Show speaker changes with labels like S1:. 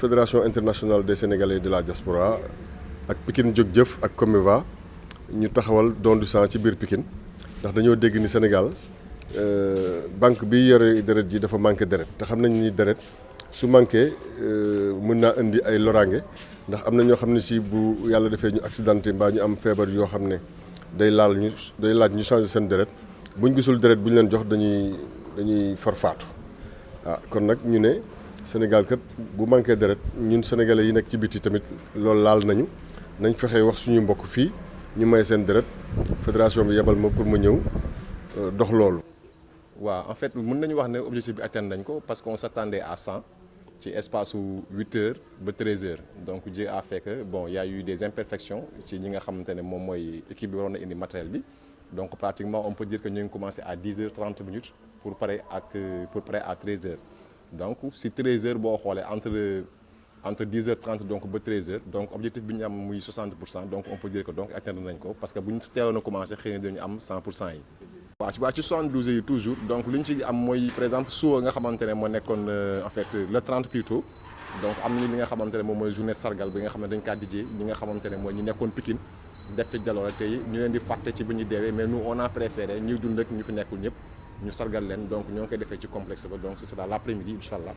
S1: fédération internationale des sénégalais de la diaspora ak Pikine Jóg Jëf ak Comeva ñu taxawal don du sang ci biir Pikine ndax dañoo dégg ni Sénégal banque bi yore deret ji dafa manqué deret te xam nañ ni deret su manqué mën naa indi ay loraange ndax am na ñoo xam ne si bu yàlla defee ñu accidenté mbaa ñu am feebar yoo xam ne day laaj ñu changer seen deret buñ gisul deret bu ñu leen jox dañuy farfaatu kon nag ñu ne Sénégal kat bu manqué deret ñun sénégalais yi nekk ci biti tamit loolu laal nañ fexe wax suñu mbokk fii ñu may seen deret fédération bi yebal ma pour ma ñëw dox loolu.
S2: waaw en fait mën nañu wax ne objectif bi atteindre nañ ko parce qu'on s'attendait à 100 ci espace u 8h ba 13h donc Dieu a fait que bon il y a eu des imperfections ci ñi nga xamante ne moom mooy équipe bi waroon na indi matériel bi donc pratiquement on peut dire que ñu ngi commencé à 10h30 pour pare à 13h donc si 13h boo xoolee entre 10h30 donc ba 13h donc objectif bi ñu am muy 60% donc on peut dire que donc atteindre nañ ko parce que bu ñu teeloon a commencé xëy na dañu am 100% yi. waaw ci 72 yi toujours donc li ñu ci am mooy par exemple suba nga xamante ne moo nekkoon en fait le 30 plutôt donc am nañu li nga xamante ne moom mooy journée sargal bi nga xam ne dañ kaa dijjee ñi nga xamante ne mooy ñi nekkoon Pikine def fi jaloore tey ñu leen di fàtte ci bu ñu deewee mais nous on a préféré ñuy dund ak ñu fi nekkul ñëpp ñu sargal leen donc ñoo ngi koy defee ci complexe ba donc ce sera l'après-midi incha allah.